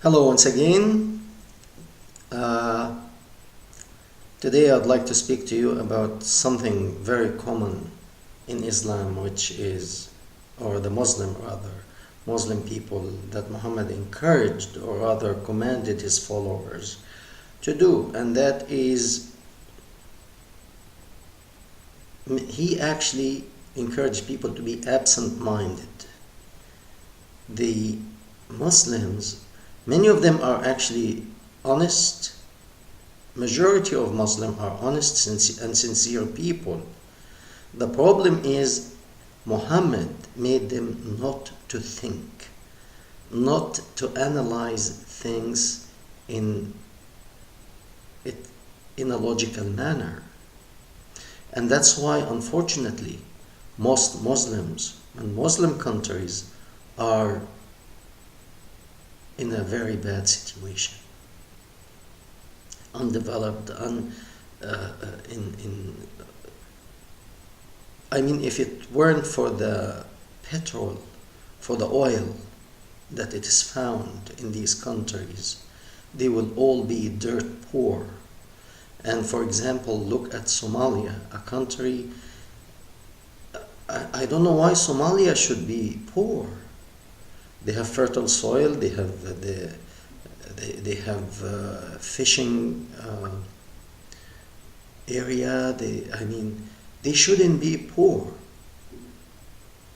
Hello once again. Uh, Today I'd like to speak to you about something very common in Islam, which is, or the Muslim people that Muhammad encouraged or rather commanded his followers to do, and that is he actually encouraged people to be absent-minded. The Muslims, many of them are actually honest. Majority of Muslims are honest and sincere people. The problem is Muhammad made them not to think, not to analyze things in a logical manner. And that's why, unfortunately, most Muslims and Muslim countries are in a very bad situation. Undeveloped, if it weren't for the petrol, for the oil that it is found in these countries, they will all be dirt poor. And for example, look at Somalia, a country, I don't know why Somalia should be poor. They have fertile soil, they have fishing area. They shouldn't be poor.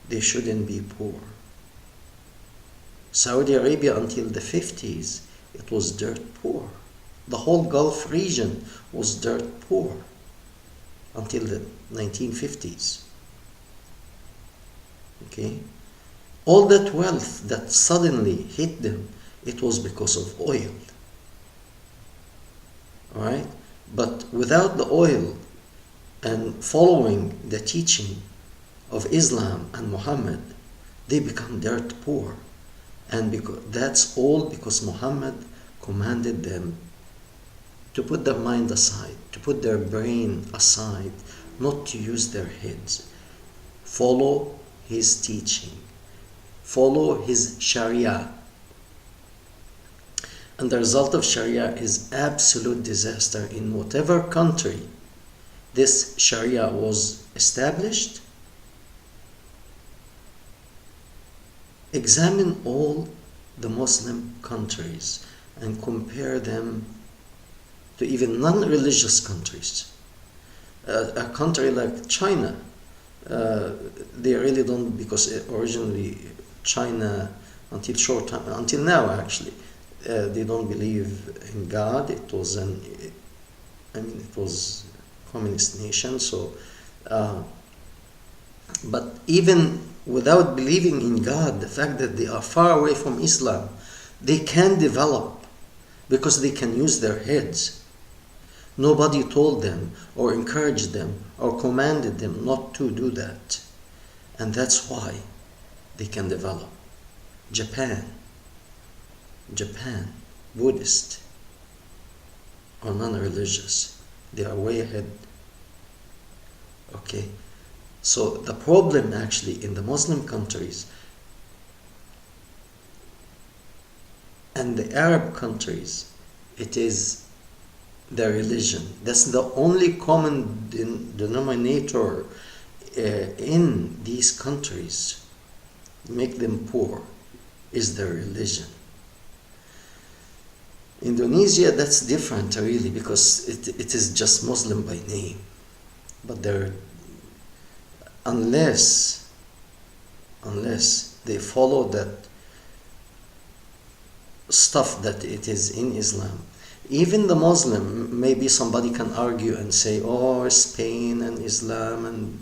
They shouldn't be poor. Saudi Arabia until the 50s, it was dirt poor. The whole Gulf region was dirt poor until the 1950s. Okay? All that wealth that suddenly hit them, it was because of oil. Alright? But without the oil and following the teaching of Islam and Muhammad, they become dirt poor. And that's all because Muhammad commanded them to put their mind aside, to put their brain aside, not to use their heads. Follow his teaching. Follow his Sharia. And the result of Sharia is absolute disaster in whatever country this Sharia was established. Examine all the Muslim countries and compare them to even non-religious countries. A country like China, they really don't, because originally China, until now actually, they don't believe in God. It was it was a communist nation. So, but even without believing in God, the fact that they are far away from Islam, they can develop because they can use their heads. Nobody told them or encouraged them or commanded them not to do that. And that's why they can develop. Japan, Buddhist or non-religious, they are way ahead. Okay, so the problem actually in the Muslim countries and the Arab countries, it is their religion. That's the only common denominator in these countries, make them poor, is their religion. Indonesia, that's different really, because it is just Muslim by name. But unless they follow that stuff that it is in Islam, even the Muslim, maybe somebody can argue and say, oh, Spain and Islam and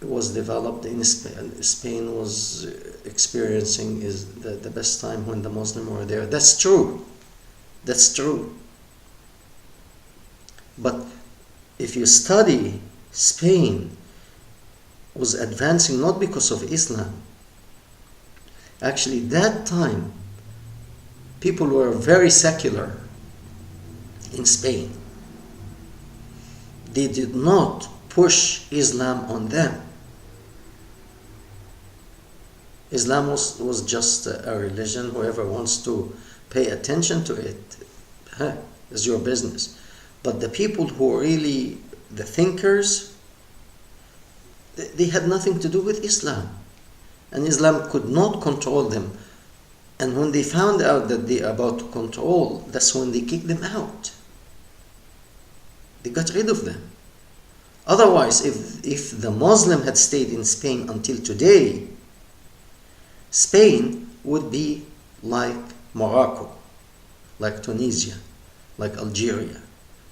it was developed in Spain. Spain was experiencing is the best time when the Muslims were there. That's true. That's true. But if you study, Spain was advancing not because of Islam. Actually, that time, people were very secular in Spain. They did not push Islam on them. Islam was just a religion. Whoever wants to pay attention to it, is your business. But the people who are really the thinkers, they had nothing to do with Islam. And Islam could not control them. And when they found out that they are about to control, that's when they kicked them out. They got rid of them. Otherwise, if the Muslim had stayed in Spain until today, Spain would be like Morocco, like Tunisia, like Algeria,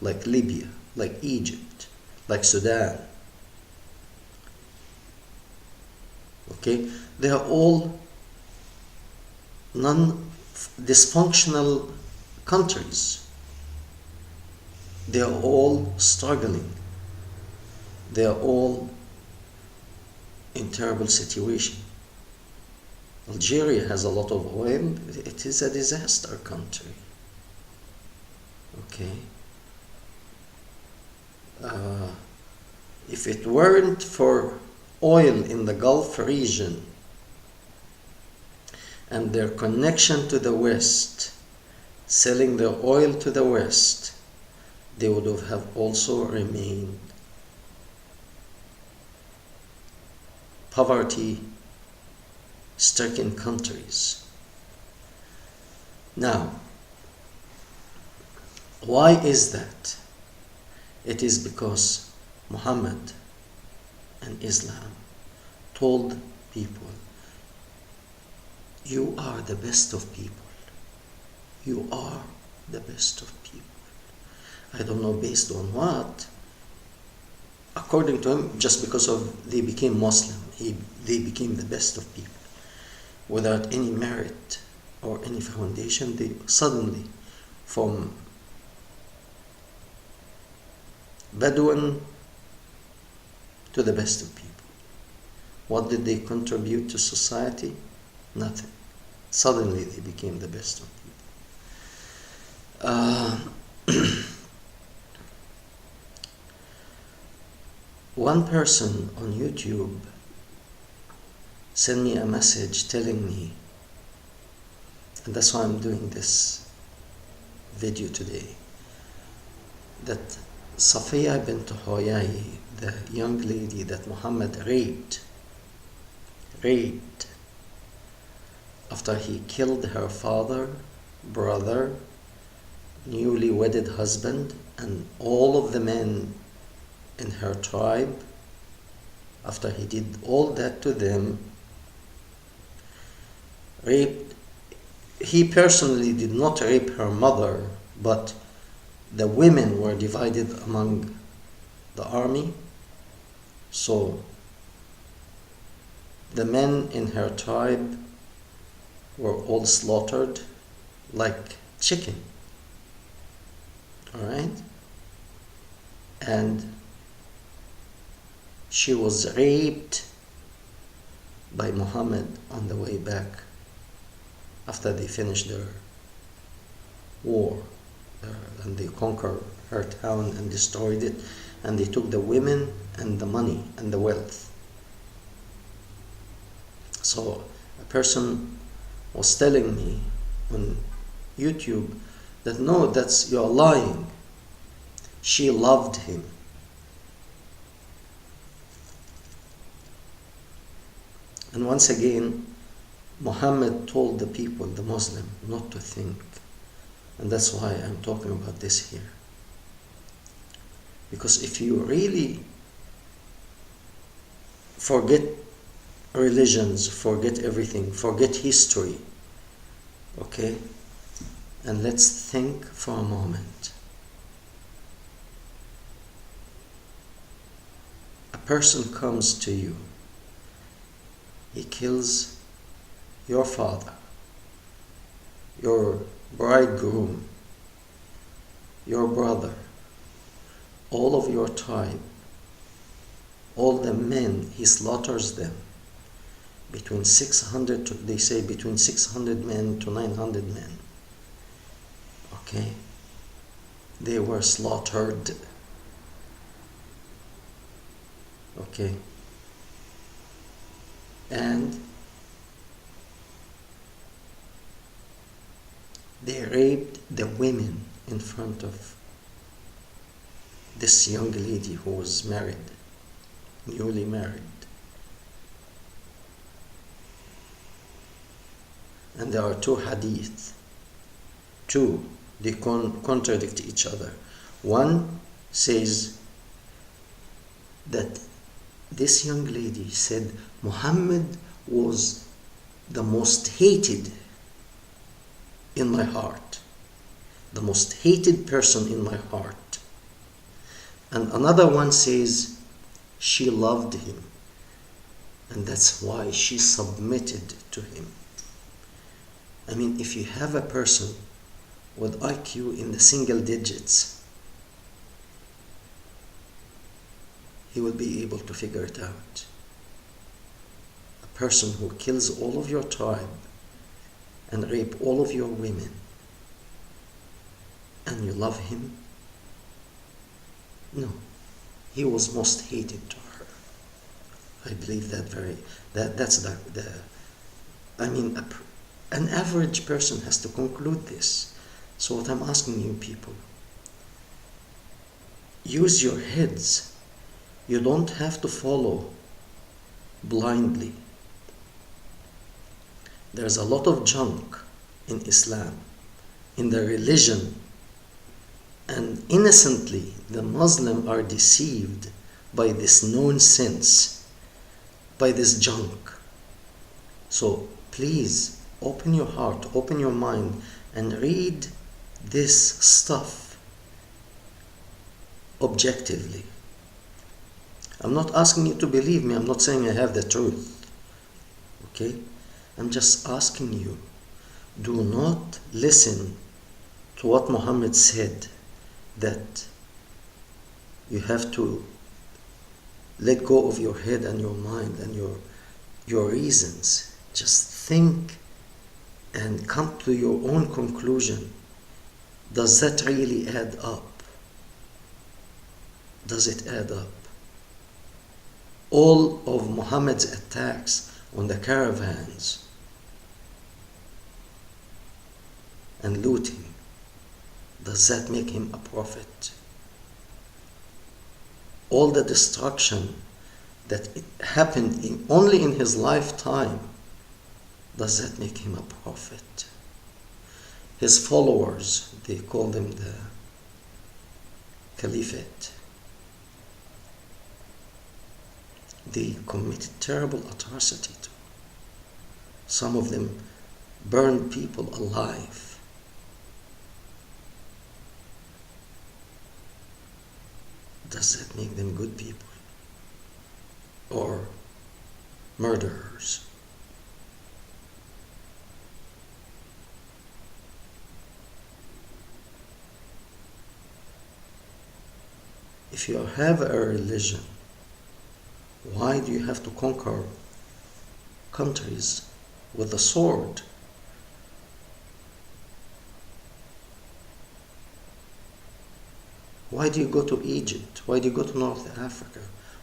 like Libya, like Egypt, like Sudan. Okay? They are all non-dysfunctional countries. They are all struggling. They are all in terrible situation. Algeria has a lot of oil. It is a disaster country. Okay. If it weren't for oil in the Gulf region and their connection to the West, selling their oil to the West, they would have also remained poverty-stricken countries. Now, why is that? It is because Muhammad and Islam told people, you are the best of people. You are the best of people. I don't know based on what. According to him, just because of they became Muslim, they became the best of people. Without any merit or any foundation, they suddenly, from Bedouin to the best of people. What did they contribute to society? Nothing. Suddenly they became the best of people. One person on YouTube sent me a message telling me, and that's why I'm doing this video today, that Safiya bint Huyay, the young lady that Muhammad raped after he killed her father, brother, newly wedded husband, and all of the men in her tribe, after he did all that to them, raped. He personally did not rape her mother, but the women were divided among the army. So the men in her tribe were all slaughtered like chicken. All right? And she was raped by Muhammad on the way back after they finished their war, and they conquered her town and destroyed it, and they took the women and the money and the wealth. So a person was telling me on YouTube that no, you're lying. She loved him. And once again, Muhammad told the people, the Muslim, not to think. And that's why I'm talking about this here. Because if you really forget religions, forget everything, forget history, okay? And let's think for a moment. A person comes to you, he kills your father, your bridegroom, your brother, all of your tribe, all the men, he slaughters them. Between 600 to, they say between 600 men to 900 men. Okay? They were slaughtered. Okay? And They raped the women in front of this young lady who was married, newly married. And there are two hadith. Two, they contradict each other. One says that this young lady said Muhammad was the most hated in my heart, the most hated person in my heart. And another one says she loved him, and that's why she submitted to him. I mean, if you have a person with IQ in the single digits, he will be able to figure it out. A person who kills all of your tribe and rape all of your women, and you love him? No, he was most hated to her. I believe that's the I mean, an average person has to conclude this. So what I'm asking you people, use your heads. You don't have to follow blindly. There's a lot of junk in Islam, in the religion, and innocently the Muslims are deceived by this nonsense, by this junk. So please open your heart, open your mind, and read this stuff objectively. I'm not asking you to believe me. I'm not saying I have the truth. Okay? I'm just asking you, do not listen to what Muhammad said, that you have to let go of your head and your mind and your reasons. Just think and come to your own conclusion. Does that really add up? Does it add up? All of Muhammad's attacks on the caravans and looting, does that make him a prophet? All the destruction that happened only in his lifetime, does that make him a prophet? His followers, they call them the caliphate. They committed terrible atrocity too. Some of them burned people alive. Does that make them good people or murderers? If you have a religion, why do you have to conquer countries with a sword? Why do you go to Egypt? Why do you go to North Africa?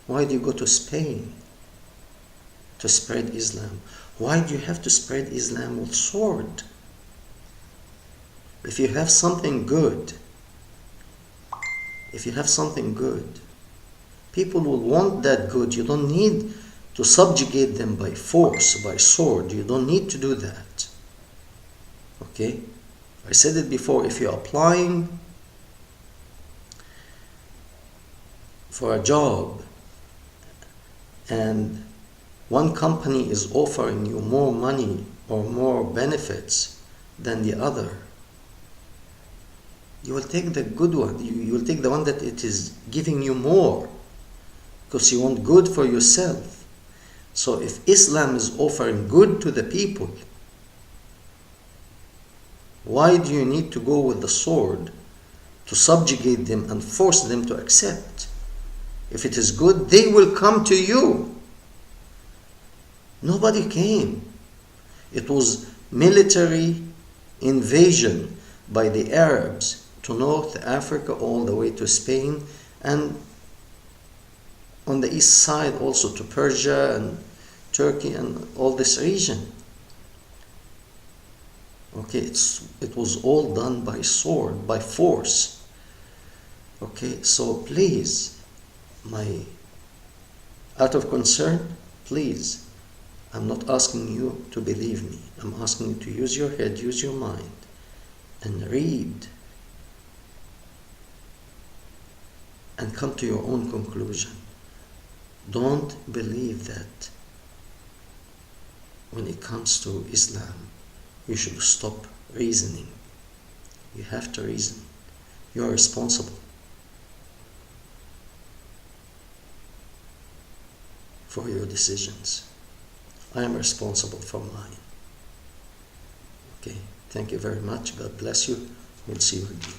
Why do you go to Spain to spread Islam? Why do you have to spread Islam with sword? If you have something good, people will want that good. You don't need to subjugate them by force, by sword. You don't need to do that. Okay? I said it before, if you're applying for a job and one company is offering you more money or more benefits than the other, you will take the good one. You will take the one that it is giving you more, because you want good for yourself. So if Islam is offering good to the people, why do you need to go with the sword to subjugate them and force them to accept? If it is good, they will come to you. Nobody came. It was military invasion by the Arabs to North Africa all the way to Spain, and on the east side also to Persia and Turkey and all this region. Okay, it was all done by sword, by force. Okay, so please, out of concern, please, I'm not asking you to believe me. I'm asking you to use your head, use your mind, and read and come to your own conclusion. Don't believe that when it comes to Islam, you should stop reasoning. You have to reason. You are responsible for your decisions. I am responsible for mine. Okay, thank you very much. God bless you. We'll see you again.